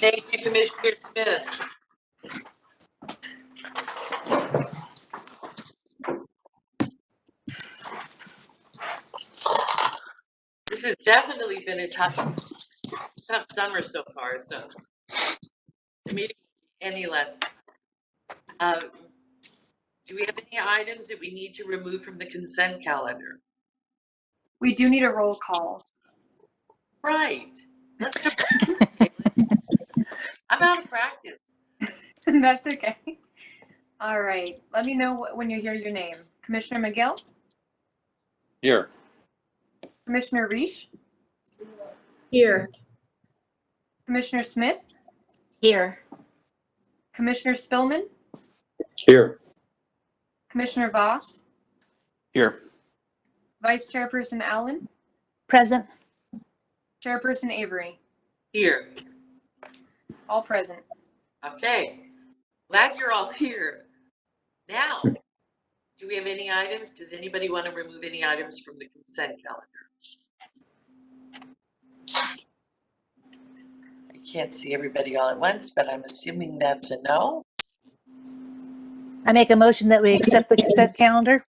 Thank you, Commissioner Smith. This has definitely been a tough summer so far, so the meeting any less. Do we have any items that we need to remove from the consent calendar? We do need a roll call. Right. Let's go. I'm out of practice. That's okay. All right. Let me know when you hear your name. Commissioner McGill? Here. Commissioner Reish? Here. Commissioner Smith? Here. Commissioner Spillman? Here. Commissioner Voss? Here. Vice Chairperson Allen? Present. Chairperson Avery? Here. All present. Okay. Glad you're all here. Now, do we have any items? Does anybody want to remove any items from the consent calendar? I can't see everybody all at once, but I'm assuming that's a no. I make a motion that we accept the consent calendar.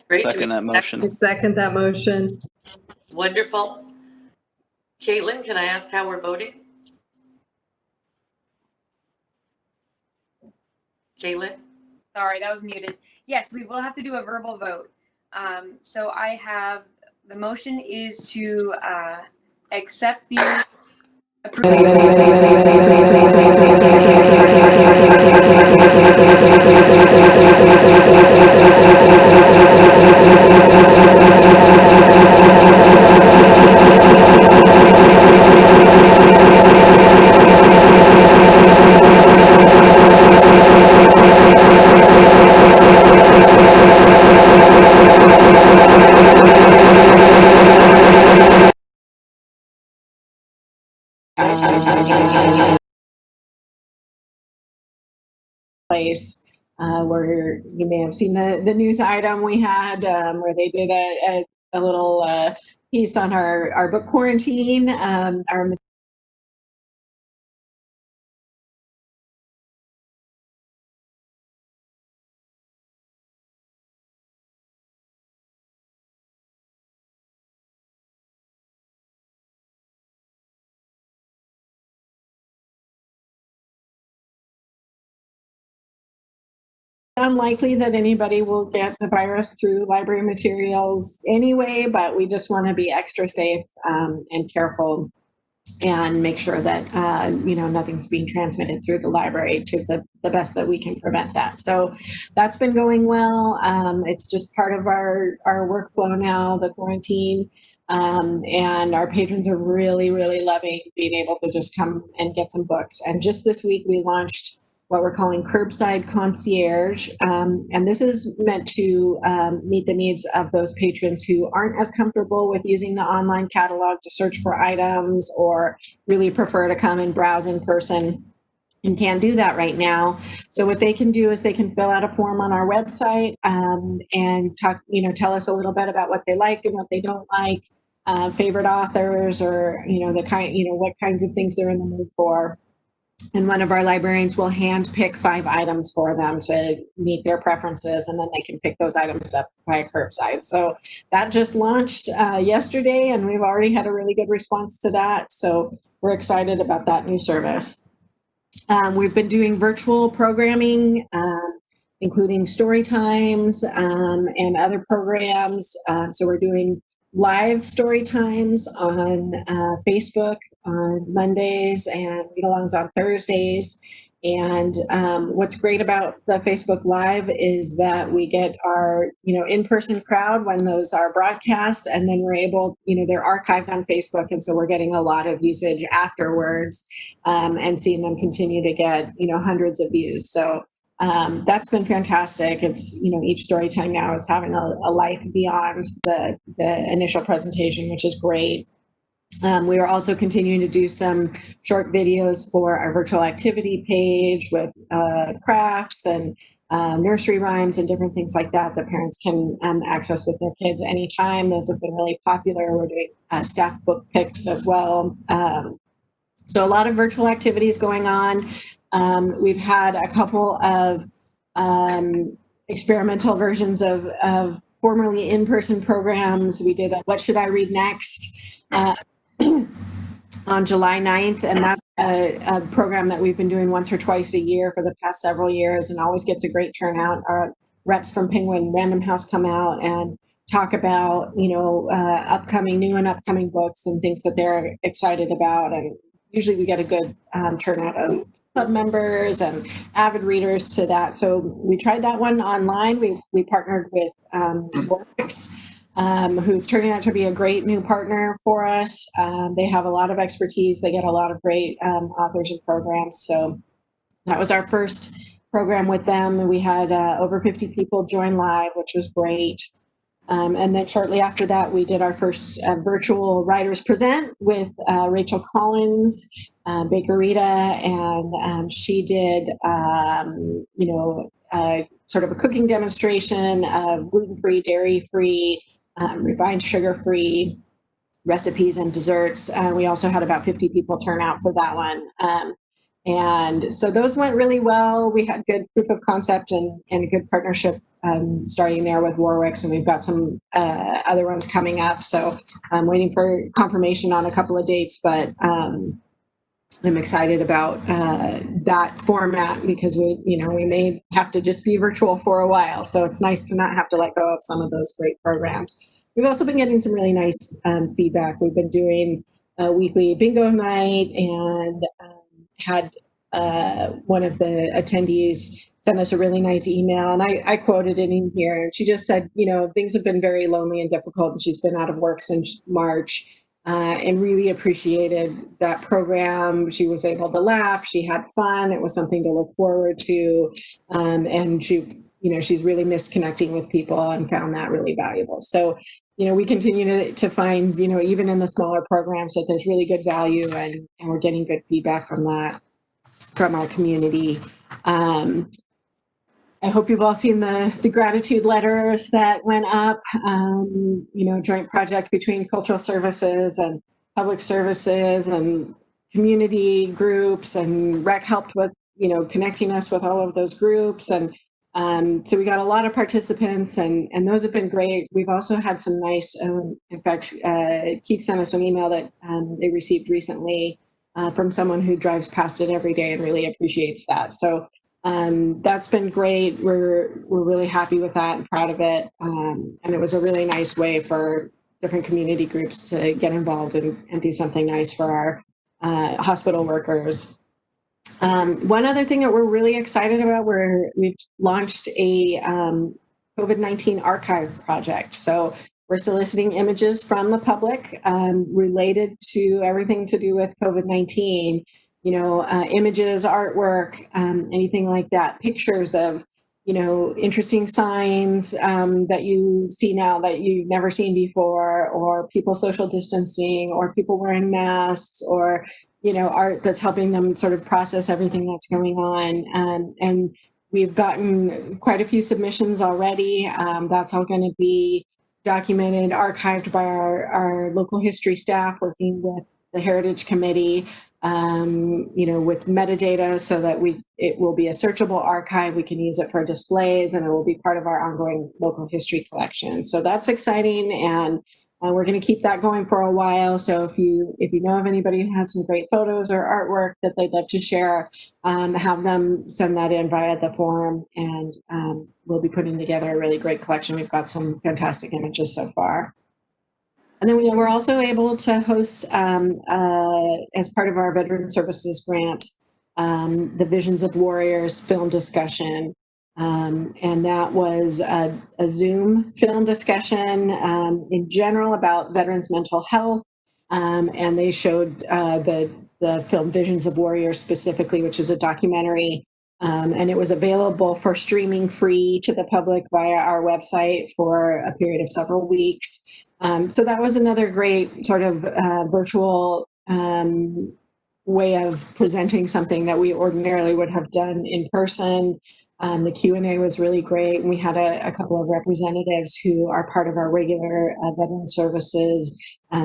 Great. Second that motion. Second that motion. Wonderful. Caitlin, can I ask how we're voting? Caitlin? Sorry, that was muted. Yes, we will have to do a verbal vote. So I have, the motion is to accept the Place where you may have seen the news item we had where they did a little piece on our book quarantine. Our unlikely that anybody will get the virus through library materials anyway, but we just want to be extra safe and careful and make sure that nothing's being transmitted through the library to the best that we can prevent that. So that's been going well. It's just part of our workflow now, the quarantine. And our patrons are really, really loving being able to just come and get some books. And just this week we launched what we're calling Curbside Concierge. And this is meant to meet the needs of those patrons who aren't as comfortable with using the online catalog to search for items or really prefer to come and browse in person and can't do that right now. So what they can do is they can fill out a form on our website and talk, tell us a little bit about what they like and what they don't like, favorite authors, or what kinds of things they're in the mood for. And one of our librarians will hand pick 5 items for them to meet their preferences, and then they can pick those items up by curbside. So that just launched yesterday, and we've already had a really good response to that. So we're excited about that new service. We've been doing virtual programming, including story times and other programs. So we're doing live story times on Facebook on Mondays and read-alongs on Thursdays. And what's great about the Facebook Live is that we get our in-person crowd when those are broadcast, and then we're able, they're archived on Facebook, and so we're getting a lot of usage afterwards and seeing them continue to get hundreds of views. So that's been fantastic. It's, each story time now is having a life beyond the initial presentation, which is great. We are also continuing to do some short videos for our virtual activity page with crafts and nursery rhymes and different things like that that parents can access with their kids anytime. Those have been really popular. We're doing staff book picks as well. So a lot of virtual activities going on. We've had a couple of experimental versions of formerly in-person programs. We did a What Should I Read Next on July 9th, and that's a program that we've been doing once or twice a year for the past several years and always gets a great turnout. Our reps from Penguin Random House come out and talk about, new and upcoming books and things that they're excited about. And usually we get a good turnout of club members and avid readers to that. So we tried that one online. We partnered with Works, who's turning out to be a great new partner for us. They have a lot of expertise. They get a lot of great authors and programs. So that was our first program with them. We had over 50 people join live, which was great. And then shortly after that, we did our first virtual Writers Present with Rachel Collins, Bakerita, and she did, sort of a cooking demonstration of gluten-free, dairy-free, refined sugar-free recipes and desserts. We also had about 50 people turn out for that one. And so those went really well. We had good proof of concept and a good partnership starting there with Warwick's, and we've got some other ones coming up. So I'm waiting for confirmation on a couple of dates, but I'm excited about that format because we may have to just be virtual for a while. So it's nice to not have to let go of some of those great programs. We've also been getting some really nice feedback. We've been doing a weekly bingo night and had one of the attendees send us a really nice email, and I quoted it in here. And she just said, things have been very lonely and difficult, and she's been out of work since March, and really appreciated that program. She was able to laugh. She had fun. It was something to look forward to, and she's really missed connecting with people and found that really valuable. So, we continue to find, even in the smaller programs, that there's really good value, and we're getting good feedback from that, from our community. I hope you've all seen the gratitude letters that went up, joint project between cultural services and public services and community groups, and Rec helped with, connecting us with all of those groups. And so we got a lot of participants, and those have been great. We've also had some nice, in fact, Keith sent us an email that they received recently from someone who drives past it every day and really appreciates that. So that's been great. We're really happy with that and proud of it. And it was a really nice way for different community groups to get involved and do something nice for our hospital workers. One other thing that we're really excited about, we've launched a COVID-19 archive project. So we're soliciting images from the public related to everything to do with COVID-19, images, artwork, anything like that, pictures of, interesting signs that you see now that you've never seen before, or people social distancing, or people wearing masks, or art that's helping them sort of process everything that's going on. And we've gotten quite a few submissions already. That's all going to be documented, archived by our local history staff working with the Heritage Committee, with metadata so that it will be a searchable archive. We can use it for displays, and it will be part of our ongoing local history collection. So that's exciting, and we're going to keep that going for a while. So if you know of anybody who has some great photos or artwork that they'd love to share, have them send that in via the form, and we'll be putting together a really great collection. We've got some fantastic images so far. And then we're also able to host, as part of our Veteran Services grant, the Visions of Warriors film discussion. And that was a Zoom film discussion in general about veterans' mental health. And they showed the film Visions of Warriors specifically, which is a documentary. And it was available for streaming free to the public via our website for a period of several weeks. So that was another great sort of virtual way of presenting something that we ordinarily would have done in person. The Q&A was really great. We had a couple of representatives who are part of our regular Veteran Services,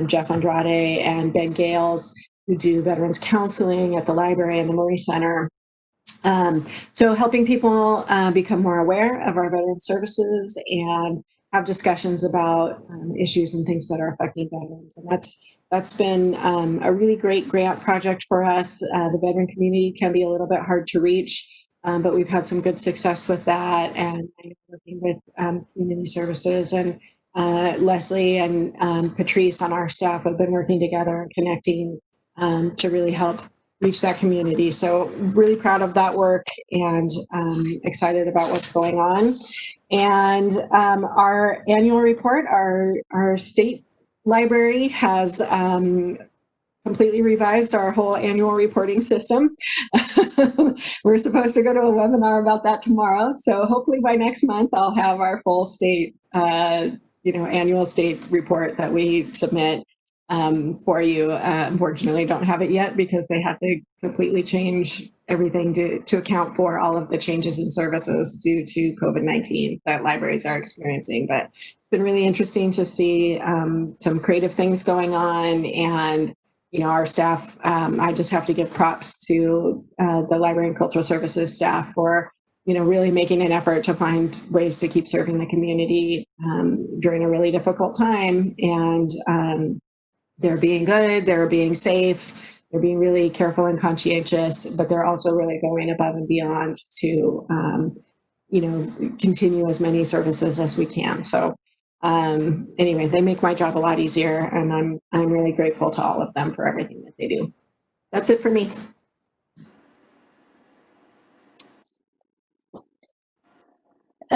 Jeff Andrade and Ben Gales, who do veterans counseling at the library and the Murray Center. So helping people become more aware of our veteran services and have discussions about issues and things that are affecting veterans. And that's been a really great grant project for us. The veteran community can be a little bit hard to reach, but we've had some good success with that. And working with community services and Leslie and Patrice on our staff have been working together and connecting to really help reach that community. So really proud of that work and excited about what's going on. And our annual report, our state library has completely revised our whole annual reporting system. We're supposed to go to a webinar about that tomorrow. So hopefully by next month, I'll have our full state, annual state report that we submit for you. Unfortunately, don't have it yet because they had to completely change everything to account for all of the changes in services due to COVID-19 that libraries are experiencing. But it's been really interesting to see some creative things going on. And our staff, I just have to give props to the Library and Cultural Services staff for, really making an effort to find ways to keep serving the community during a really difficult time. And they're being good, they're being safe, they're being really careful and conscientious, but they're also really going above and beyond to, continue as many services as we can. So anyway, they make my job a lot easier, and I'm really grateful to all of them for everything that they do. That's it for me.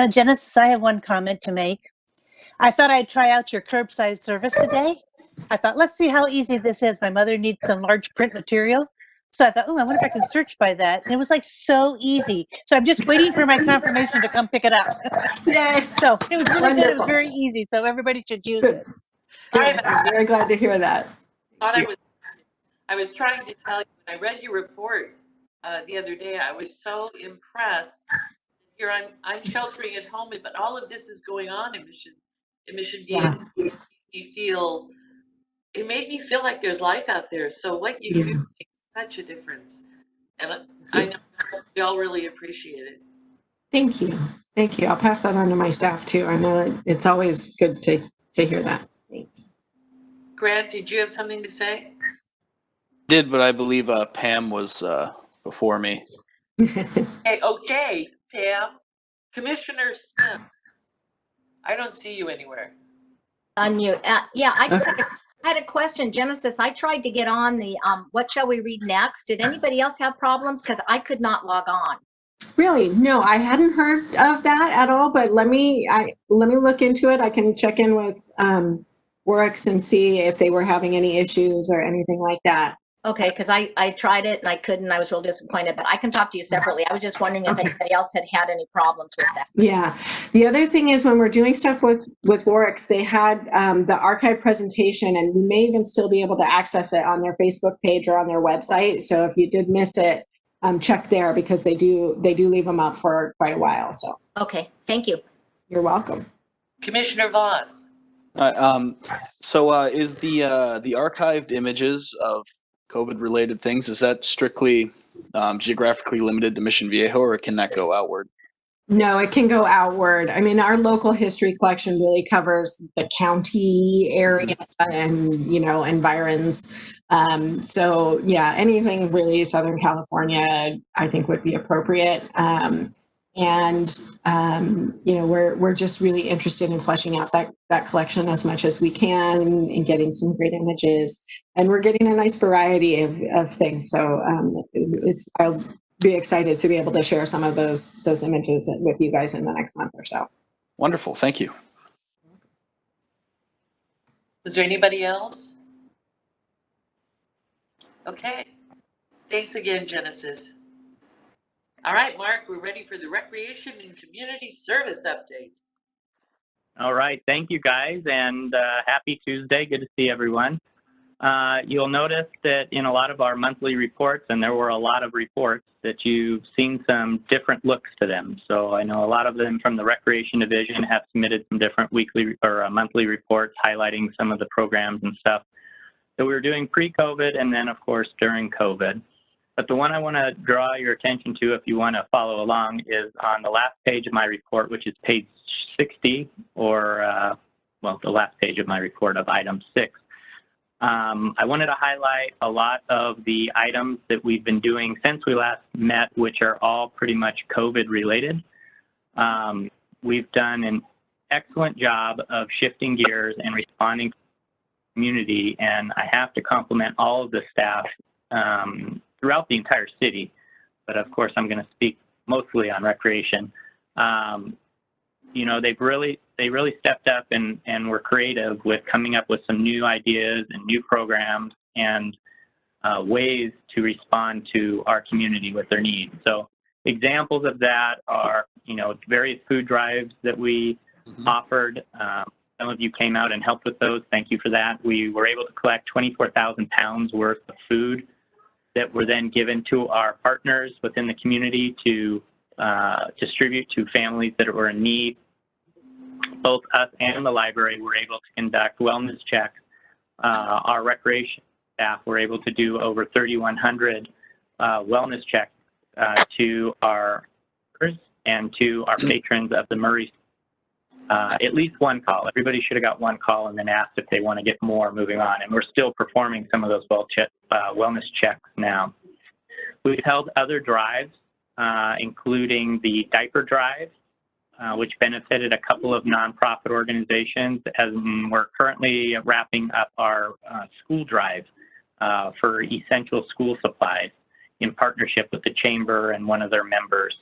Genesis, I have one comment to make. I thought I'd try out your curbside service today. I thought, let's see how easy this is. My mother needs some large print material. So I thought, I wonder if I can search by that. And it was like so easy. So I'm just waiting for my confirmation to come pick it up. Yay. So it was really Wonderful. good. It was very easy. So everybody should use it. I'm very glad to hear that. I was trying to tell you, when I read your report the other day, I was so impressed. Here I'm sheltering at home, but all of this is going on in Mission View. It made me feel like there's life out there. So what you do makes such a difference. And I know we all really appreciate it. Thank you. Thank you. I'll pass that on to my staff too. I know that it's always good to hear that. Thanks. Grant, did you have something to say? Did, but I believe Pam was before me. Okay, Pam. Commissioner Smith. I don't see you anywhere. Unmute. Yeah, I just had a question. Genesis, I tried to get on the what shall we read next? Did anybody else have problems? Because I could not log on. Really? No, I hadn't heard of that at all, but let me look into it. I can check in with Works and see if they were having any issues or anything like that. Okay, because I tried it and I couldn't. I was real disappointed, but I can talk to you separately. I was just wondering if anybody else had any problems with that. Yeah. The other thing is when we're doing stuff with Works, they had the archive presentation, and you may even still be able to access it on their Facebook page or on their website. So if you did miss it, check there because they do leave them up for quite a while. So okay, thank you. You're welcome. Commissioner Voss. So is the archived images of COVID-related things, is that strictly geographically limited to Mission Viejo, or can that go outward? No, it can go outward. I mean, our local history collection really covers the county area and, environs. So yeah, anything really Southern California, I think would be appropriate. We're just really interested in fleshing out that collection as much as we can and getting some great images. And we're getting a nice variety of things. So I'll be excited to be able to share some of those images with you guys in the next month or so. Wonderful. Thank you. Was there anybody else? Okay. Thanks again, Genesis. All right, Mark, we're ready for the Recreation and Community Service Update. All right. Thank you, guys, and happy Tuesday. Good to see everyone. You'll notice that in a lot of our monthly reports, and there were a lot of reports, that you've seen some different looks to them. So I know a lot of them from the Recreation Division have submitted some different weekly or monthly reports highlighting some of the programs and stuff So we were doing pre-COVID and then, of course, during COVID. But the one I want to draw your attention to, if you want to follow along, is on the last page of my report, which is page 60, or, well, the last page of my report of item 6. I wanted to highlight a lot of the items that we've been doing since we last met, which are all pretty much COVID related. We've done an excellent job of shifting gears and responding to the community, and I have to compliment all of the staff throughout the entire city, but of course I'm going to speak mostly on recreation. You know, they really stepped up and were creative with coming up with some new ideas and new programs and ways to respond to our community with their needs. So examples of that are, you know, various food drives that we offered. Some of you came out and helped with those. Thank you for that. We were able to collect 24,000 pounds worth of food that were then given to our partners within the community to distribute to families that were in need. Both us and the library were able to conduct wellness checks. Our recreation staff were able to do over 3,100 wellness checks to our members and to our patrons of the Murray. At least one call. Everybody should have got one call and then asked if they want to get more moving on. And we're still performing some of those wellness checks now. We've held other drives, including the diaper drive, which benefited a couple of nonprofit organizations, as we're currently wrapping up our school drive for essential school supplies in partnership with the Chamber and one of their members.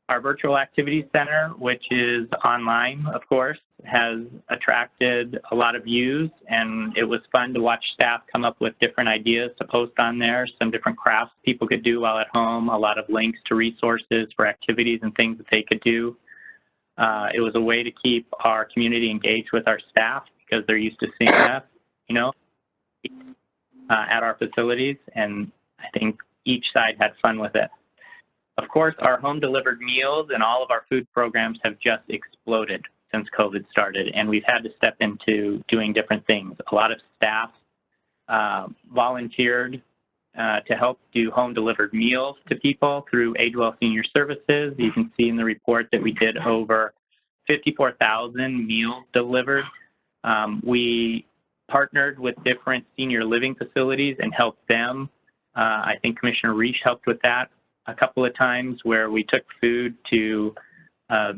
Our virtual activities center, which is online, of course, has attracted a lot of views, and it was fun to watch staff come up with different ideas to post on there, some different crafts people could do while at home, a lot of links to resources for activities and things that they could do. It was a way to keep our community engaged with our staff because they're used to seeing us, you know, at our facilities, and I think each side had fun with it. Of course, our home-delivered meals and all of our food programs have just exploded since COVID started, and we've had to step into doing different things. A lot of staff volunteered to help do home-delivered meals to people through AgeWell Senior Services. You can see in the report that we did over 54,000 meals delivered. We partnered with different senior living facilities and helped them. I think Commissioner Reich helped with that a couple of times, where we took food to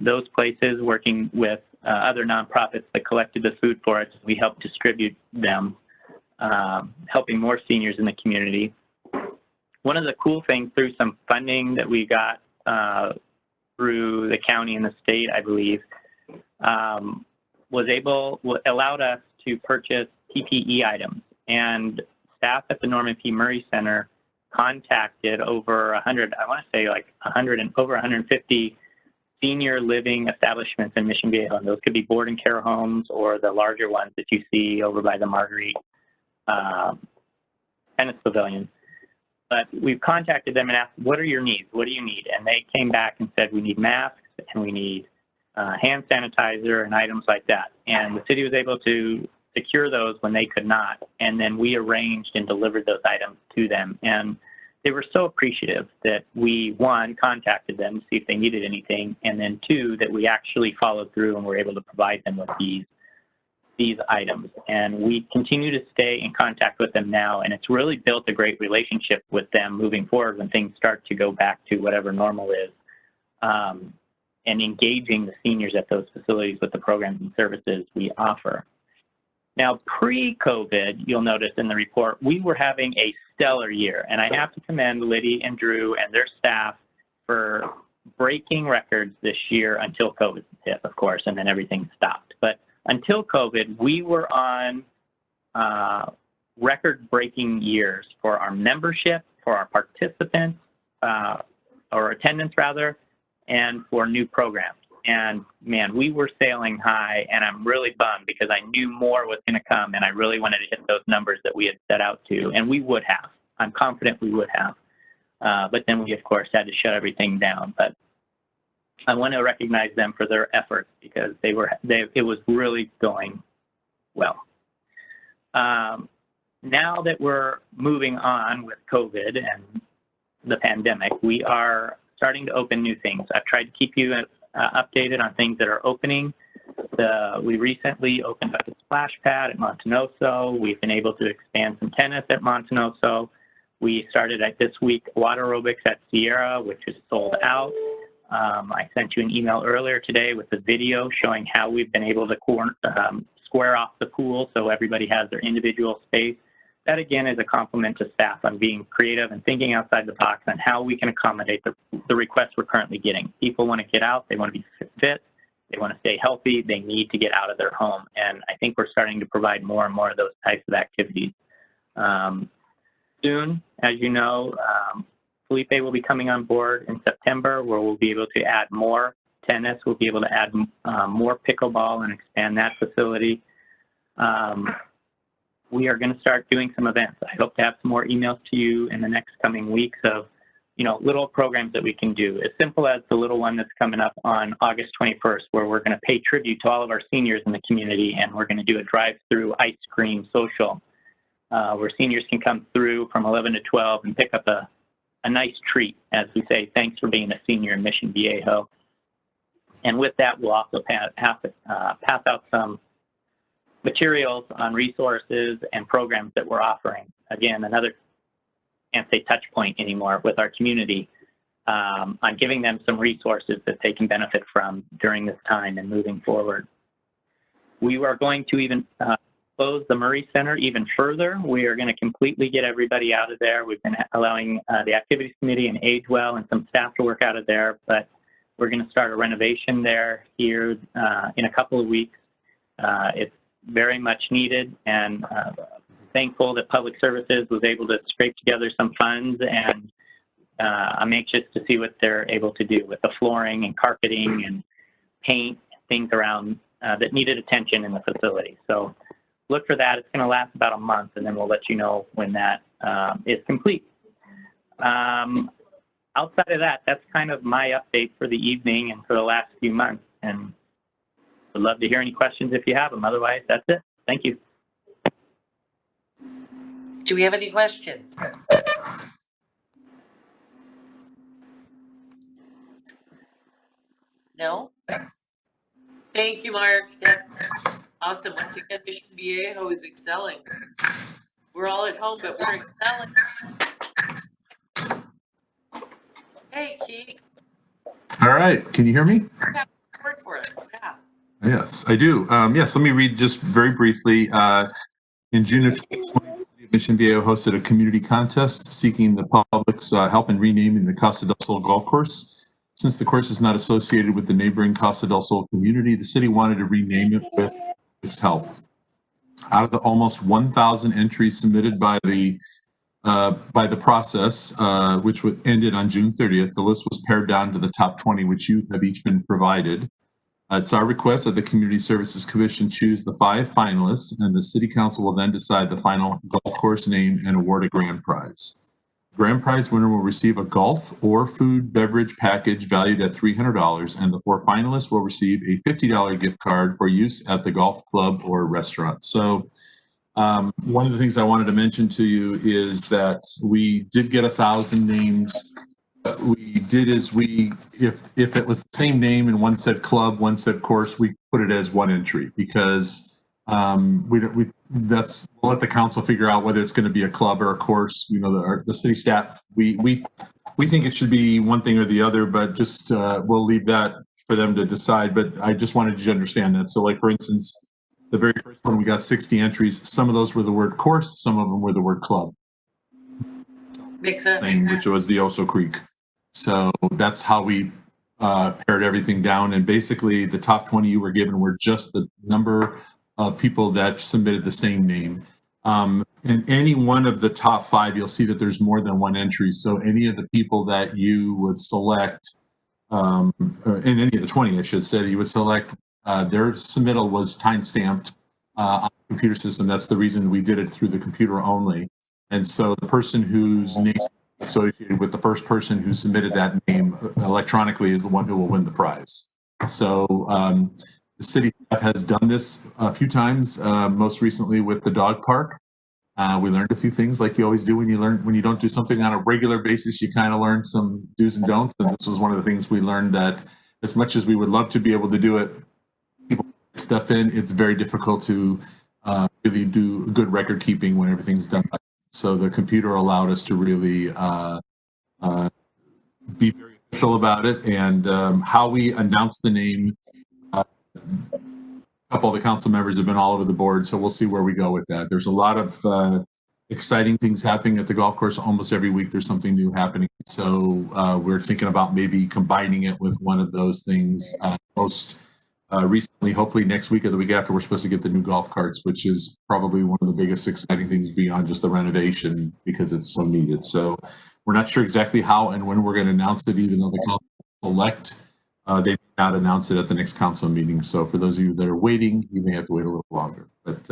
those places, working with other nonprofits that collected the food for us. We helped distribute them, helping more seniors in the community. One of the cool things, through some funding that we got through the county and the state, I believe, allowed us to purchase PPE items, and staff at the Norman P. Murray Center contacted over 100, I want to say like 100 and over 150 senior living establishments in Mission Viejo. And those could be board and care homes or the larger ones that you see over by the Marguerite Tennis Pavilion. But we've contacted them and asked, what are your needs? What do you need? And they came back and said, we need masks and we need hand sanitizer and items like that. And the city was able to secure those when they could not. And then we arranged and delivered those items to them. And they were so appreciative that we, one, contacted them to see if they needed anything, and then two, that we actually followed through and were able to provide them with these items. And we continue to stay in contact with them now, and it's really built a great relationship with them moving forward when things start to go back to whatever normal is, and engaging the seniors at those facilities with the programs and services we offer. Now, pre-COVID, you'll notice in the report, we were having a stellar year, and I have to commend Liddy and Drew and their staff for breaking records this year until COVID hit, of course, and then everything stopped. But until COVID, we were on record-breaking years for our membership, for our participants, or attendance rather, and for new programs. And man, we were sailing high, and I'm really bummed because I knew more was going to come, and I really wanted to hit those numbers that we had set out to, and we would have. I'm confident we would have. But then we, of course, had to shut everything down. But I want to recognize them for their efforts because it was really going well. Now that we're moving on with COVID and the pandemic, we are starting to open new things. I've tried to keep you updated on things that are opening. We recently opened up a splash pad at Montenoso. We've been able to expand some tennis at Montenoso. We started this week water aerobics at Sierra, which is sold out. I sent you an email earlier today with a video showing how we've been able to square off the pool so everybody has their individual space. That, again, is a compliment to staff on being creative and thinking outside the box on how we can accommodate the requests we're currently getting. People want to get out. They want to be fit. They want to stay healthy. They need to get out of their home. And I think we're starting to provide more and more of those types of activities. Soon, as you know, Felipe will be coming on board in September, where we'll be able to add more tennis. We'll be able to add more pickleball and expand that facility. We are going to start doing some events. I hope to have some more emails to you in the next coming weeks of, little programs that we can do. As simple as the little one that's coming up on August 21st, where we're going to pay tribute to all of our seniors in the community, and we're going to do a drive-through ice cream social, where seniors can come through from 11 to 12 and pick up a nice treat, as we say, thanks for being a senior in Mission Viejo. And with that, we'll also pass out some materials on resources and programs that we're offering. Again, another, can't say touch point anymore with our community, on giving them some resources that they can benefit from during this time and moving forward. We are going to even close the Murray Center even further. We are going to completely get everybody out of there. We've been allowing the Activities Committee and Age Well and some staff to work out of there, but we're going to start a renovation there here in a couple of weeks. It's very much needed, and thankful that Public Services was able to scrape together some funds, and I'm anxious to see what they're able to do with the flooring and carpeting and paint, things around that needed attention in the facility. So look for that. It's going to last about a month, and then we'll let you know when that is complete. Outside of that, that's kind of my update for the evening and for the last few months. And I'd love to hear any questions if you have them. Otherwise, that's it. Thank you. Do we have any questions? No? Thank you, Mark. That's awesome. Once again, Mission Viejo is excelling. We're all at home, but we're excelling. Hey, Keith. All right. Can you hear me? You have a report for us. Yeah. Yes, I do. Yes, let me read just very briefly. In June of 2020, Mission Viejo hosted a community contest seeking the public's help in renaming the Casa del Sol golf course. Since the course is not associated with the neighboring Casa del Sol community, the city wanted to rename it with its help. Out of the almost 1,000 entries submitted by the process, which ended on June 30th, the list was pared down to the top 20, which you have each been provided. It's our request that the Community Services Commission choose the 5 finalists, and the City Council will then decide the final golf course name and award a grand prize. Grand prize winner will receive a golf or food beverage package valued at $300, and the 4 finalists will receive a $50 gift card for use at the golf club or restaurant. So one of the things I wanted to mention to you is that we did get 1,000 names. What we did is if it was the same name and one said club, one said course, we put it as one entry because we'll let the council figure out whether it's going to be a club or a course. The city staff, we think it should be one thing or the other, but just we'll leave that for them to decide. But I just wanted you to understand that. So, like for instance, the very first one we got 60 entries. Some of those were the word course, some of them were the word club. Makes sense. Which was the Oso Creek. So that's how we pared everything down. And basically the top 20 you were given were just the number of people that submitted the same name. In any one of the top 5, you'll see that there's more than one entry. So any of the people that you would select, in any of the 20, I should say, you would select, their submittal was time-stamped on the computer system. That's the reason we did it through the computer only. And so the person whose name associated with the first person who submitted that name electronically is the one who will win the prize. So the The city staff has done this a few times, most recently with the dog park. We learned a few things like you always do when you don't do something on a regular basis, you kind of learn some do's and don'ts. And this was one of the things we learned, that as much as we would love to be able to do it, people put stuff in, it's very difficult to really do good record keeping when everything's done. So the computer allowed us to really be very official about it. And how we announce the name, a couple of the council members have been all over the board, so we'll see where we go with that. There's a lot of exciting things happening at the golf course. Almost every week there's something new happening. So we're thinking about maybe combining it with one of those things. Most recently, hopefully next week or the week after, we're supposed to get the new golf carts, which is probably one of the biggest exciting things beyond just the renovation, because it's so needed. So we're not sure exactly how and when we're going to announce it, even though the council elect they may not announce it at the next council meeting. So for those of you that are waiting, you may have to wait a little longer. But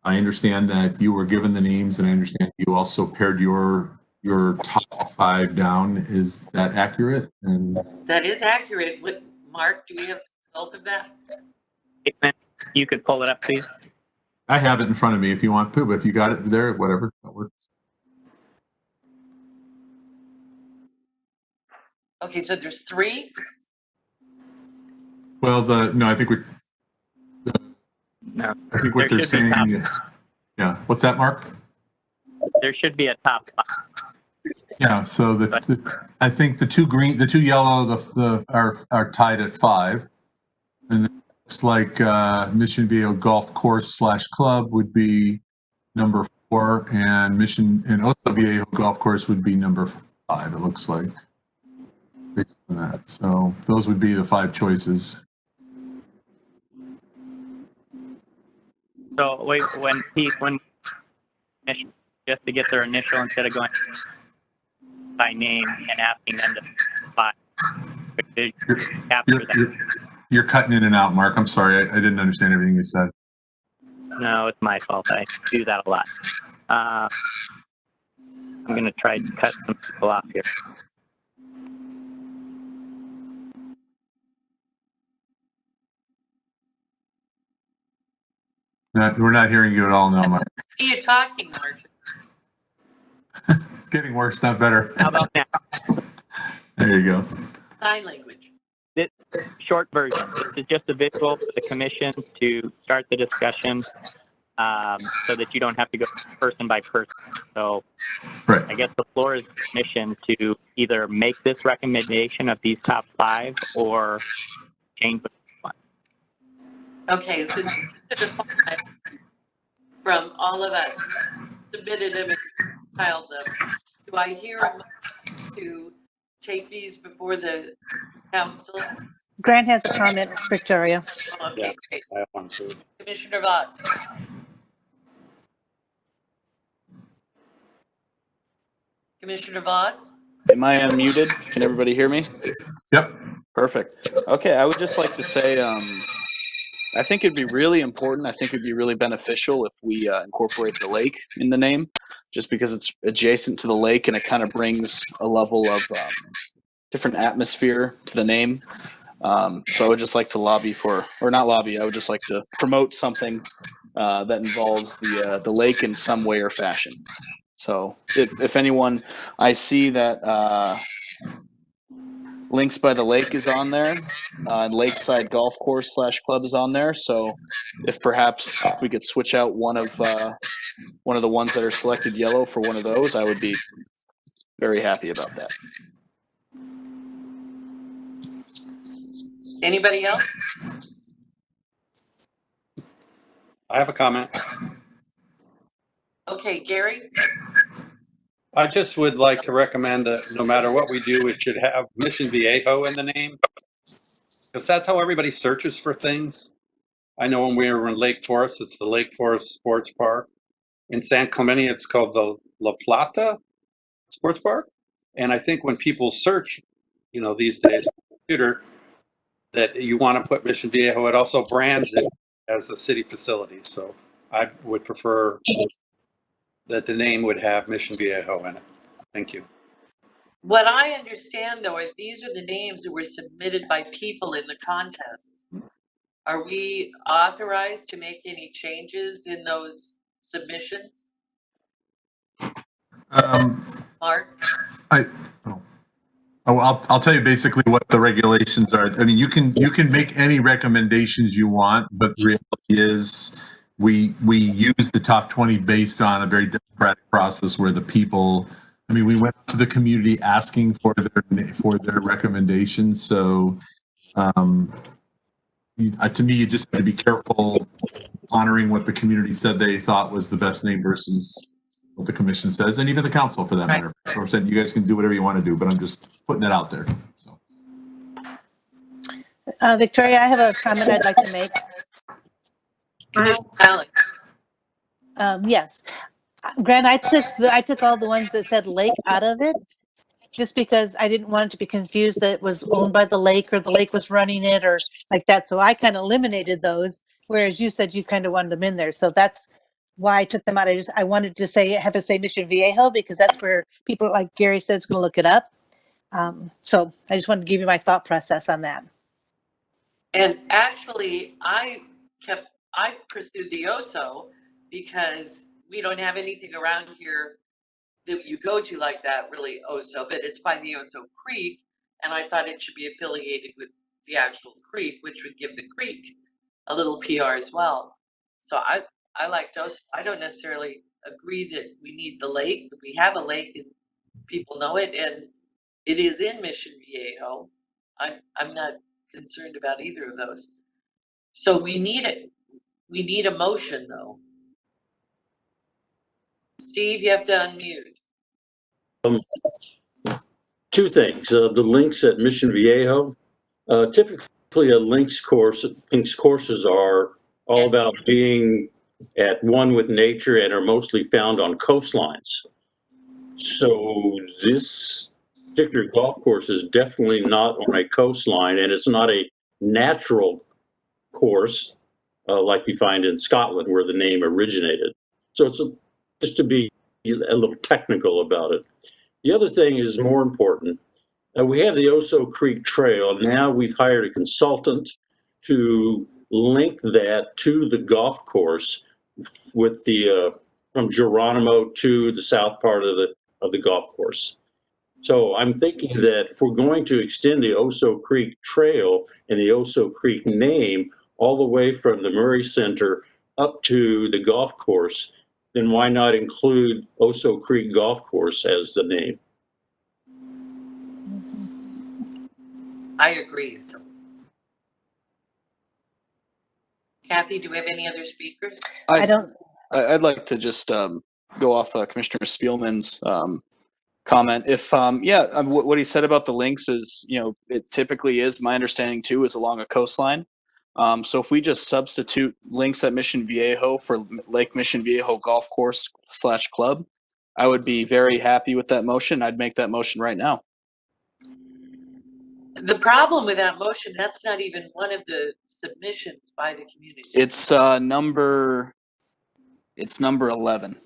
I understand that you were given the names, and I understand you also pared your top 5 down. Is that accurate? And That is accurate. What, Mark, do we have the result of that? You could pull it up, please. I have it in front of me if you want to, but if you got it there, whatever, that works. Okay, so there's 3? Well, I think No. I think what There they're should be saying, yeah. What's that, Mark? There should be a top 5. Yeah. So I think the 2 green, the 2 yellow, are tied at 5, and it looks like Mission Viejo Golf Course / Club would be number 4, and Oso Viejo Golf Course would be number 5. It looks like, based on that. So those would be the 5 choices. So wait, when just to get their initial instead of going by name and asking them to spot capture that. You're cutting in and out, Mark. I'm sorry. I didn't understand everything you said. No, it's my fault. I do that a lot. I'm going to try to cut some people off here. We're not hearing you at all now, Mark. Are you talking, Mark? It's getting worse, not better. How about now? There you go. Sign language. This short version. This is just a visual for the commission to start the discussion, so that you don't have to go person by person. So Right. I guess the floor is the commission to either make this recommendation of these top 5 or change the one. Okay, so this is the 5 from all of us submitted them and filed them. Do I hear a motion to take these before the council? Grant has a comment, Victoria. Okay, great. I have one too. Commissioner Voss. Commissioner Voss? Am I unmuted? Can everybody hear me? Yep. Perfect. Okay, I would just like to say, I think it'd be really important. I think it'd be really beneficial if we incorporate the lake in the name, just because it's adjacent to the lake and it kind of brings a level of different atmosphere to the name. So I would just like to lobby for, or not lobby, I would just like to promote something that involves the lake in some way or fashion. So if anyone, I see that Links by the Lake is on there, and Lakeside Golf Course / Club is on there. So if perhaps we could switch out one of the ones that are selected yellow for one of those, I would be very happy about that. Anybody else? I have a comment. Okay, Gary? I just would like to recommend that no matter what we do, it should have Mission Viejo in the name, because that's how everybody searches for things. I know when we were in Lake Forest, it's the Lake Forest Sports Park. In San Clemente, it's called the La Plata Sports Park. And I think when people search, these days on the computer, that you want to put Mission Viejo, it also brands it as a city facility. So I would prefer that the name would have Mission Viejo in it. Thank you. What I understand, though, these are the names that were submitted by people in the contest. Are we authorized to make any changes in those submissions, Mark? I'll tell you basically what the regulations are. I mean, you can make any recommendations you want, but the reality is we use the top 20 based on a very democratic process where the people, I mean, we went to the community asking for their recommendations. So to me, you just have to be careful honoring what the community said they thought was the best name versus what the commission says, and even the council for that Right. matter. So I'm saying you guys can do whatever you want to do, but I'm just putting it out there. So. Victoria, I have a comment I'd like to make. Commissioner Alex, Yes. Grant, I took all the ones that said lake out of it just because I didn't want it to be confused that it was owned by the lake or the lake was running it or like that. So I kind of eliminated those, whereas you said you kind of wanted them in there. So that's why I took them out. I wanted to have it say Mission Viejo because that's where people, like Gary said, is going to look it up. So I just wanted to give you my thought process on that. and actually, I pursued the OSO because we don't have anything around here that you go to like that, really OSO, but it's by the OSO Creek, and I thought it should be affiliated with the actual creek, which would give the creek a little PR as well. So I like OSO. I don't necessarily agree that we need the lake, but we have a lake and people know it, and it is in Mission Viejo. I'm not concerned about either of those. So we need it. We need a motion though. Steve, you have to unmute. Two things. The links at Mission Viejo. Typically, links courses are all about being at one with nature and are mostly found on coastlines. So this particular golf course is definitely not on a coastline, and it's not a natural course like you find in Scotland, where the name originated. So it's just to be a little technical about it. The other thing is more important. We have the Oso Creek Trail. Now we've hired a consultant to link that to the golf course with the from Geronimo to the south part of the golf course. So I'm thinking that if we're going to extend the Oso Creek Trail and the Oso Creek name all the way from the Murray Center up to the golf course, then why not include Oso Creek Golf Course as the name? I agree. So, Kathy, do we have any other speakers? I'd like to just go off Commissioner Spielman's comment. If what he said about the links is, it typically is, my understanding too, is along a coastline. So if we just substitute links at Mission Viejo for Lake Mission Viejo Golf Course / Club, I would be very happy with that motion. I'd make that motion right now. The problem with that motion, that's not even one of the submissions by the community. It's number 11.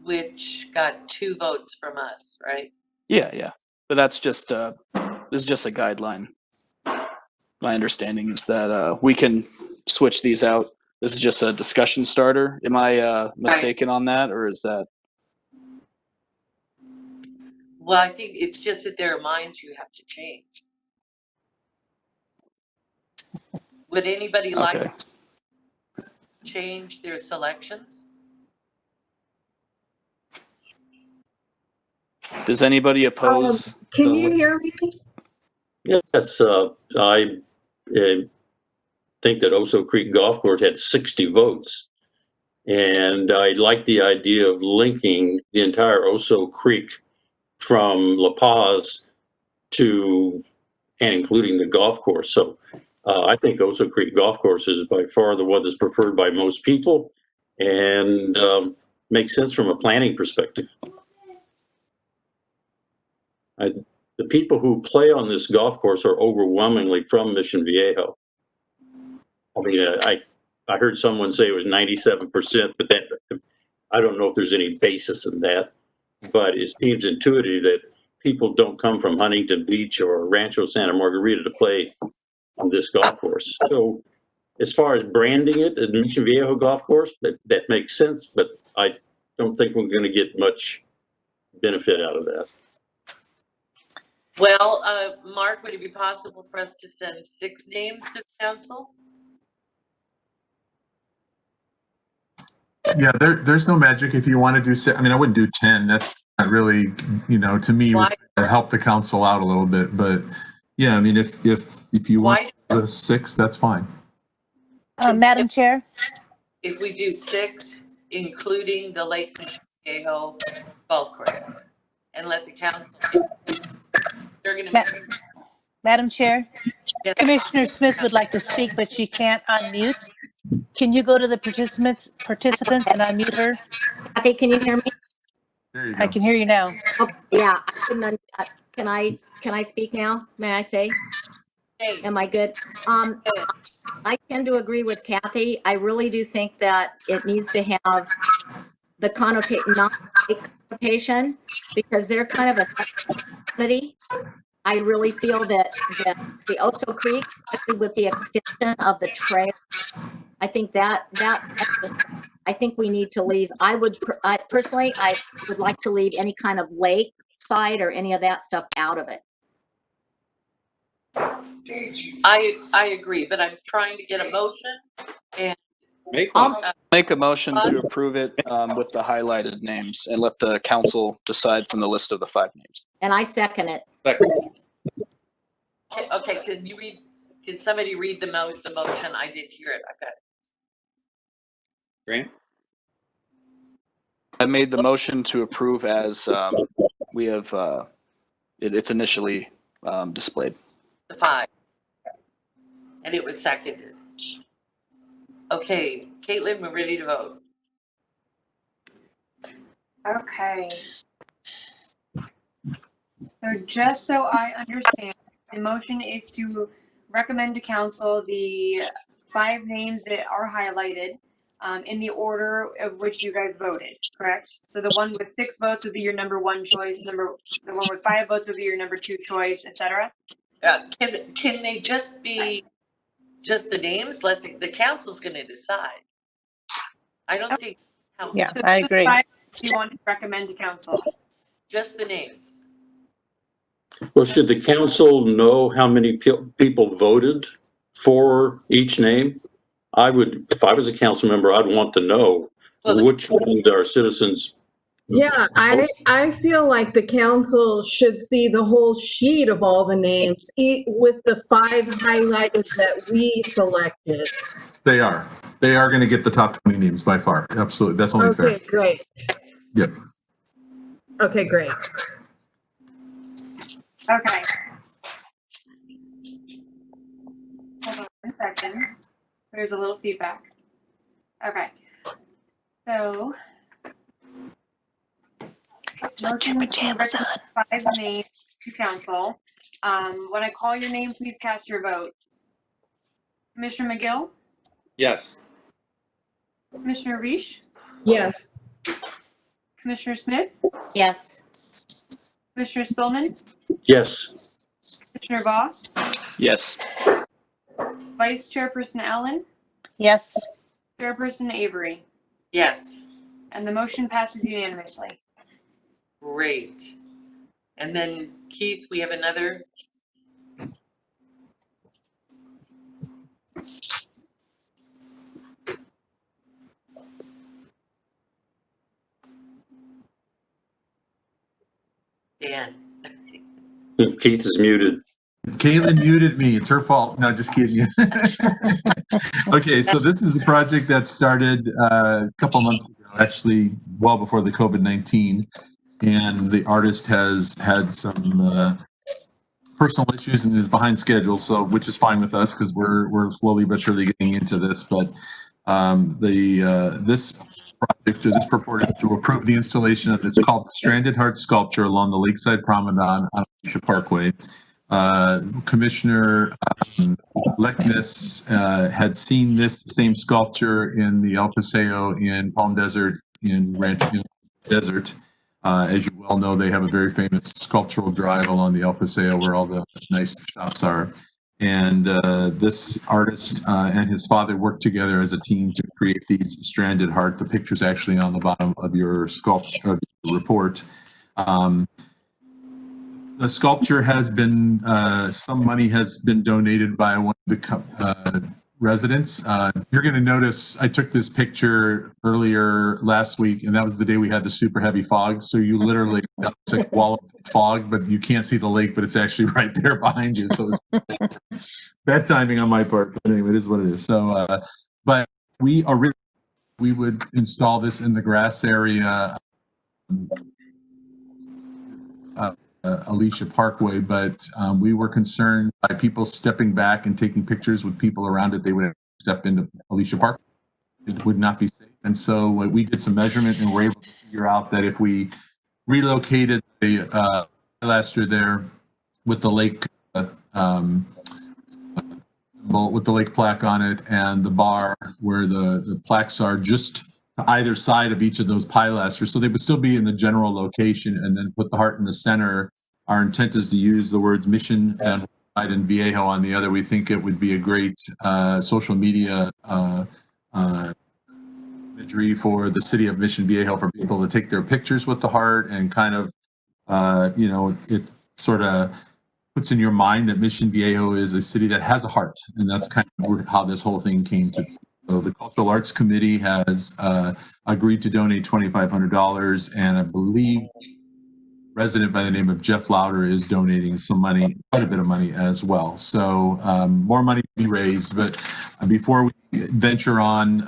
Which got 2 votes from us, right? Yeah. But that's just this is just a guideline. My understanding is that we can switch these out. This is just a discussion starter. Am I mistaken on that, or is that? Well, I think it's just that there are minds you have to change. Would anybody like to change their selections? Does anybody oppose? Can you hear me? Yes, I think that Oso Creek Golf Course had 60 votes. And I like the idea of linking the entire Oso Creek from La Paz to and including the golf course. So I think Oso Creek Golf Course is by far the one that's preferred by most people and makes sense from a planning perspective. The people who play on this golf course are overwhelmingly from Mission Viejo. I mean, I heard someone say it was 97%, but that I don't know if there's any basis in that. But it seems intuitive that people don't come from Huntington Beach or Rancho Santa Margarita to play on this golf course. So as far as branding it, the Mission Viejo Golf Course, that makes sense, but I don't think we're going to get much benefit out of that. Well, Mark, would it be possible for us to send 6 names to the council? Yeah, there's no magic. If you want to do, I mean, I wouldn't do 10. That's not really, to me, would help the council out a little bit. But yeah, I mean, if you want the 6, that's fine. Madam Chair, If we do 6, including the Lake Mission Viejo golf course, and let the council, they're going to. Madam Chair, Commissioner Smith would like to speak, but she can't unmute. Can you go to the participants and unmute her? Okay, can you hear me? There you go. I can hear you now. Okay, yeah, I couldn't. Can I speak now? May I say? Am I good? I tend to agree with Kathy. I really do think that it needs to have the connotation because they're kind of a community. I really feel that the Oso Creek, especially with the extension of the trail, I think that I think we need to leave. I personally would like to leave any kind of lake side or any of that stuff out of it. I agree, but I'm trying to get a motion and Make Make a motion to approve it with the highlighted names and let the council decide from the list of the 5 names. And I second it. Okay, can somebody read the motion? I did hear it. Okay. Grant? I made the motion to approve as we have it's initially displayed. The 5. And it was seconded. Okay, Caitlin, we're ready to vote. Okay. So just so I understand, the motion is to recommend to council the 5 names that are highlighted in the order of which you guys voted, correct? So the one with 6 votes would be your number 1 choice, the one with 5 votes would be your number 2 choice, etc. Can they just be just the names? Let the council's going to decide. I don't think. Yeah, I agree. You want to recommend to council? Just the names. Well, should the council know how many people voted for each name? If I was a council member, I'd want to know which ones our citizens. Yeah, I feel like the council should see the whole sheet of all the names with the 5 highlighted that we selected. They are going to get the top 20 names by far. Absolutely. That's only fair. Okay, great. Yep. Okay, great. Okay. Hold on 1 second. There's a little feedback. Okay. So. Motion to recommend 5 names to council. When I call your name, please cast your vote. Commissioner McGill? Yes. Commissioner Reish? Yes. Commissioner Smith? Yes. Commissioner Spillman? Yes. Commissioner Voss? Yes. Vice Chairperson Allen? Yes. Chairperson Avery? Yes. And the motion passes unanimously. Great. And then Keith, we have another. Dan. Keith is muted. Caitlin muted me. It's her fault. No, just kidding. Okay, so this is a project that started a couple months ago, actually well before the COVID-19. And the artist has had some personal issues and is behind schedule, so which is fine with us because we're slowly but surely getting into this. But this project, or this purported to approve the installation of, it's called the Stranded Heart Sculpture along the Lakeside Promenade on Alicia Parkway. Commissioner Leckness had seen this same sculpture in the El Paseo in Palm Desert in Rancho Desert. As you well know, they have a very famous sculptural drive along the El Paseo where all the nice shops are. And this artist and his father worked together as a team to create these stranded heart. The picture's actually on the bottom of your sculpture report. The sculpture has been, some money has been donated by one of the residents. You're going to notice I took this picture earlier last week, and that was the day we had the super heavy fog. So you literally, it's like a wall of fog, but you can't see the lake, but it's actually right there behind you. So it's bad timing on my part, but anyway, it is what it is. So, but we would install this in the grass area, Alicia Parkway, but we were concerned by people stepping back and taking pictures with people around it. They would step into Alicia Park. It would not be safe. And so we did some measurement and were able to figure out that if we relocated the pilaster there with the lake with the lake plaque on it and the bar where the plaques are just to either side of each of those pilasters, so they would still be in the general location, and then put the heart in the center. Our intent is to use the words Mission and Viejo on the other. We think it would be a great social media imagery for the city of Mission Viejo for people to take their pictures with the heart and kind of, it sort of puts in your mind that Mission Viejo is a city that has a heart, and that's kind of how this whole thing came to be. So the Cultural Arts Committee has agreed to donate $2,500, and I believe a resident by the name of Jeff Lauder is donating some money, quite a bit of money as well. So more money to be raised, but before we venture on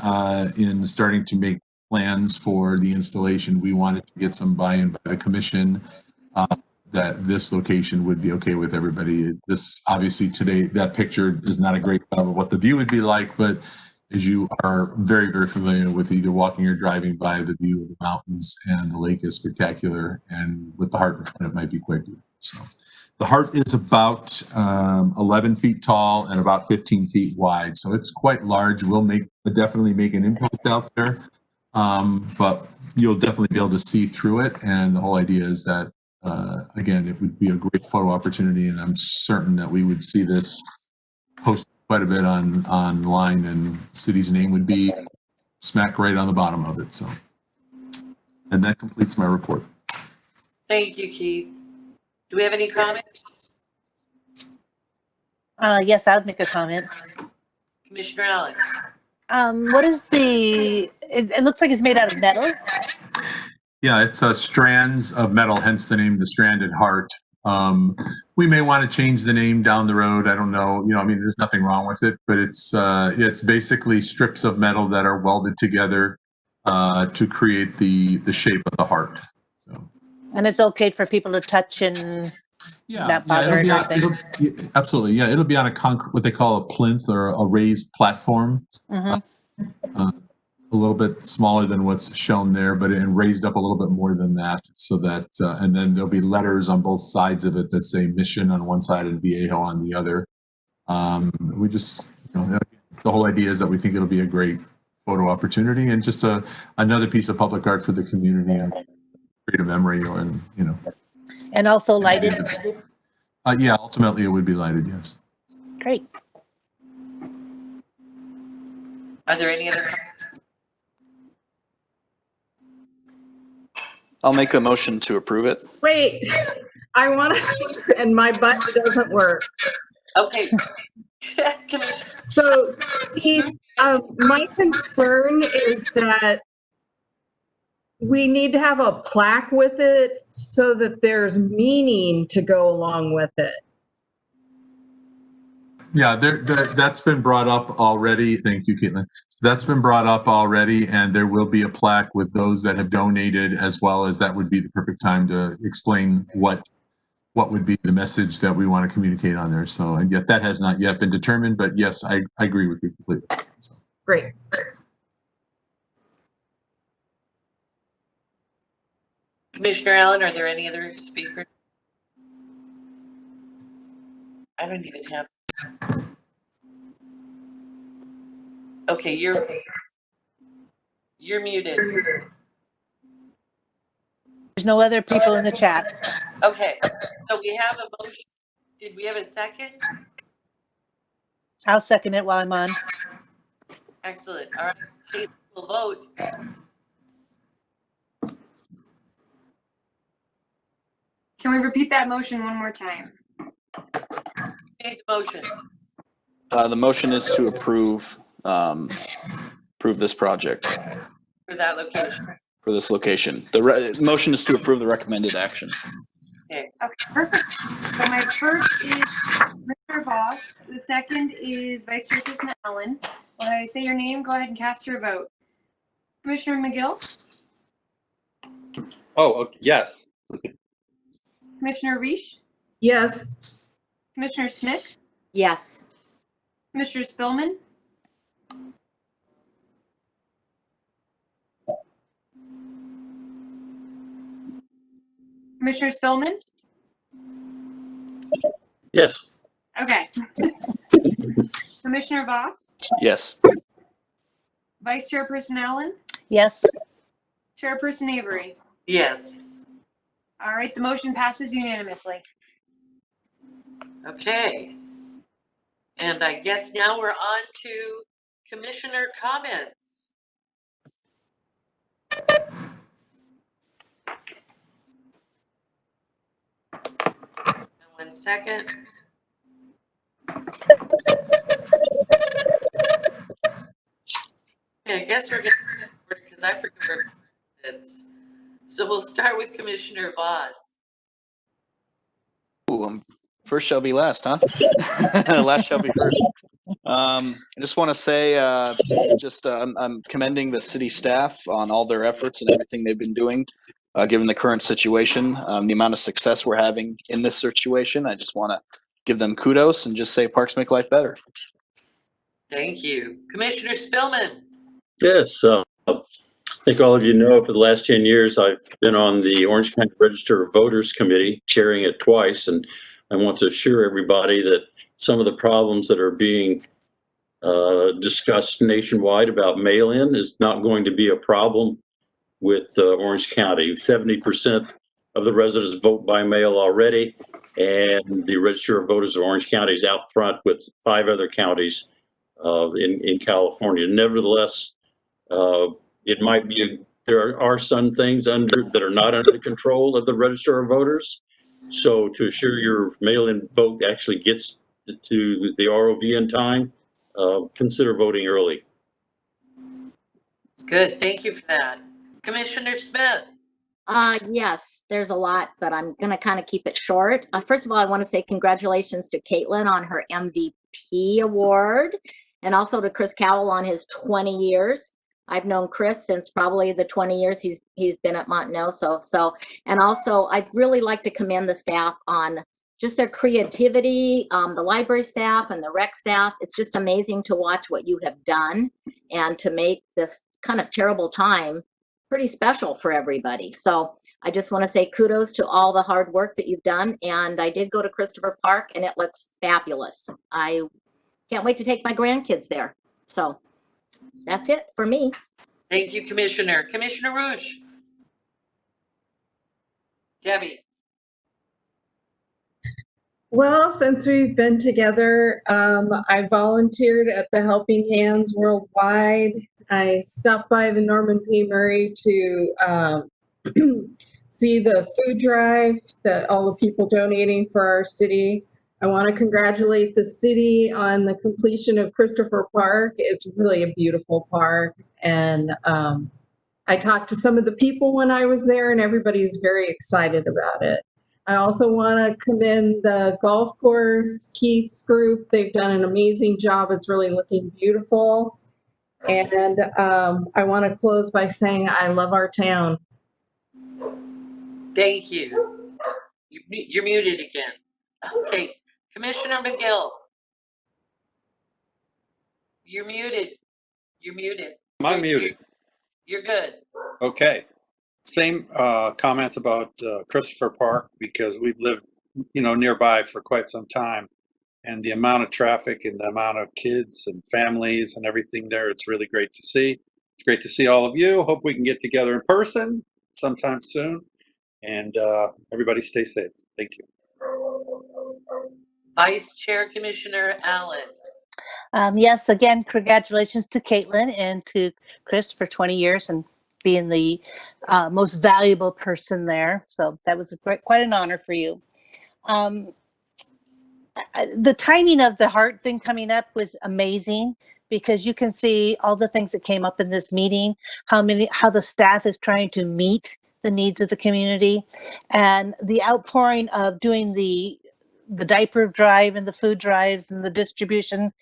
in starting to make plans for the installation, we wanted to get some buy-in by the commission that this location would be okay with everybody. This obviously today, that picture is not a great job of what the view would be like, but as you are very, very familiar with either walking or driving by, the view of the mountains and the lake is spectacular, and with the heart in front, it might be quite good. So the heart is about 11 feet tall and about 15 feet wide. So it's quite large. We'll definitely make an impact out there, but you'll definitely be able to see through it. And the whole idea is that again, it would be a great photo opportunity, and I'm certain that we would see this posted quite a bit online, and the city's name would be smack right on the bottom of it. So, and that completes my report. Thank you, Keith. Do we have any comments? Yes, I would make a comment. Commissioner Alex? What is it looks like it's made out of metal. Yeah, it's strands of metal, hence the name, the Stranded Heart. We may want to change the name down the road. I don't know. I mean, there's nothing wrong with it, but it's basically strips of metal that are welded together to create the shape of the heart. So. And it's okay for people to touch and not bother anything. Absolutely, yeah. It'll be on what they call a plinth or a raised platform. Mm-hmm. A little bit smaller than what's shown there, but and raised up a little bit more than that, so that and then there'll be letters on both sides of it that say Mission on one side and Viejo on the other. We just, the whole idea is that we think it'll be a great photo opportunity and just another piece of public art for the community and create a memory, and also lighted. Yeah, ultimately it would be lighted. Yes. Great. Are there any other comments? I'll make a motion to approve it. Wait, I want to, and my button doesn't work. Okay. So, Keith, my concern is that we need to have a plaque with it so that there's meaning to go along with it. Yeah, that's been brought up already. Thank you, Caitlin. That's been brought up already, and there will be a plaque with those that have donated, as well as that would be the perfect time to explain what would be the message that we want to communicate on there. So, and yet that has not yet been determined, but yes, I agree with you completely. So. Great. Commissioner Allen, are there any other speakers? I don't even have. Okay, you're muted. There's no other people in the chat. Okay, so we have a motion. Did we have a second? I'll second it while I'm on. Excellent. All right, Kate will vote. Can we repeat that motion one more time? Made the motion. The motion is to approve this project For that location. for this location. The motion is to approve the recommended action. Okay. Okay, perfect. So my first is Mr. Voss. The second is Vice Chairperson Allen. When I say your name, go ahead and cast your vote. Commissioner McGill, Oh, okay, yes. Commissioner Reish, Yes. Commissioner Smith, Yes. Commissioner Spillman, Commissioner Spillman. Yes. Okay. Commissioner Voss, Yes. Vice Chairperson Allen, Yes. Chairperson Avery. Yes. All right, the motion passes unanimously. Okay. And I guess now we're on to commissioner comments. One second. Okay, I guess we're going to order because I forget where it's. So we'll start with Commissioner Voss. Ooh, first shall be last, huh? Last shall be first. I just want to say, I'm commending the city staff on all their efforts and everything they've been doing, given the current situation, the amount of success we're having in this situation. I just want to give them kudos and just say parks make life better. Thank you. Commissioner Spillman. Yes. I think all of you know for the last 10 years, I've been on the Orange County Register of Voters Committee, chairing it twice. And I want to assure everybody that some of the problems that are being discussed nationwide about mail-in is not going to be a problem with Orange County. 70% of the residents vote by mail already, and the Register of Voters of Orange County is out front with 5 other counties in California. Nevertheless, it might be there are some things that are not under the control of the Register of Voters. So to assure your mail-in vote actually gets to the ROV in time, consider voting early. Good, thank you for that. Commissioner Smith. Yes, there's a lot, but I'm going to kind of keep it short. First of all, I want to say congratulations to Caitlin on her MVP award, and also to Chris Cowell on his 20 years. I've known Chris since probably the 20 years he's been at Montanil. So, and also I'd really like to commend the staff on just their creativity, the library staff and the rec staff. It's just amazing to watch what you have done and to make this kind of terrible time pretty special for everybody. So I just want to say kudos to all the hard work that you've done. And I did go to Christopher Park and it looks fabulous. I can't wait to take my grandkids there. So that's it for me. Thank you, Commissioner. Commissioner Rouge. Debbie. Well, since we've been together, I volunteered at the Helping Hands Worldwide. I stopped by the Norman P. Murray to see the food drive that all the people donating for our city. I want to congratulate the city on the completion of Christopher Park. It's really a beautiful park. And I talked to some of the people when I was there, and everybody's very excited about it. I also want to commend the golf course, Keith's group. They've done an amazing job. It's really looking beautiful. And I want to close by saying I love our town. Thank you. You're muted again. Okay, Commissioner McGill. You're muted. You're muted. Am I muted? You're good. Okay. Same comments about Christopher Park, because we've lived, nearby for quite some time. And the amount of traffic and the amount of kids and families and everything there, it's really great to see. It's great to see all of you. Hope we can get together in person sometime soon. And everybody stay safe. Thank you. Vice Chair Commissioner Allen. Yes, again, congratulations to Caitlin and to Chris for 20 years and being the most valuable person there. So that was quite an honor for you. The timing of the heart thing coming up was amazing because you can see all the things that came up in this meeting, how the staff is trying to meet the needs of the community, and the outpouring of doing the diaper drive and the food drives and the distribution.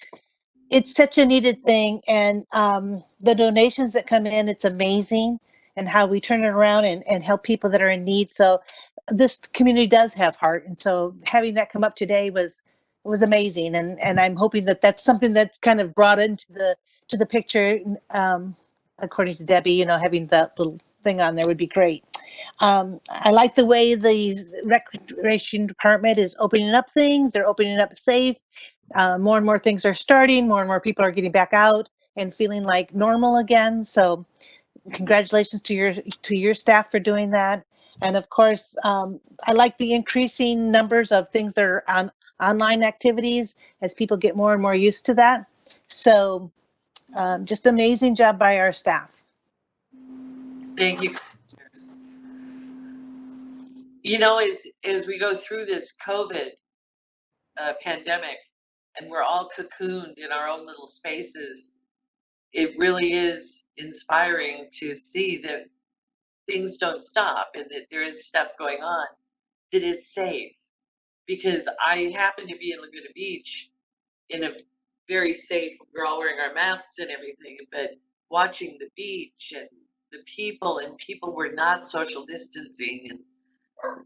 It's such a needed thing, and the donations that come in, it's amazing, and how we turn it around and help people that are in need. So this community does have heart, and so having that come up today was amazing, and I'm hoping that that's something that's kind of brought into the picture. According to Debbie, having that little thing on there would be great. I like the way the recreation department is opening up things. They're opening up safe. More and more things are starting. More and more people are getting back out and feeling like normal again. So congratulations to your staff for doing that. And of course, I like the increasing numbers of things that are on online activities as people get more and more used to that. So just amazing job by our staff. Thank you. As we go through this COVID pandemic and we're all cocooned in our own little spaces, it really is inspiring to see that things don't stop and that there is stuff going on that is safe. Because I happen to be in Laguna Beach in a very safe, we're all wearing our masks and everything, but watching the beach and the people, and people were not social distancing, and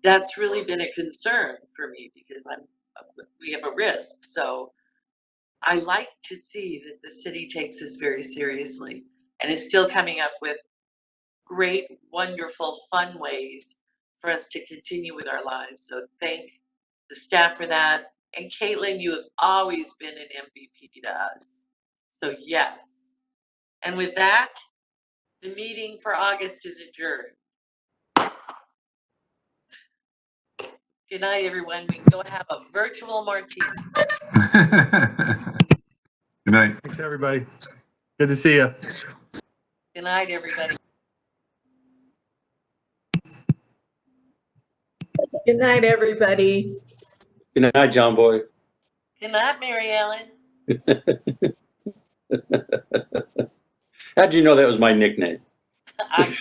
that's really been a concern for me because we have a risk. So I like to see that the city takes this very seriously and is still coming up with great, wonderful, fun ways for us to continue with our lives. So thank the staff for that. And Caitlin, you have always been an MVP to us. So yes. And with that, the meeting for August is adjourned. Good night, everyone. We can go have a virtual martini. Good night. Thanks, everybody. Good to see you. Good night, everybody. Good night, everybody. Good night, John Boy. Good night, Mary Ellen. How'd you know that was my nickname? I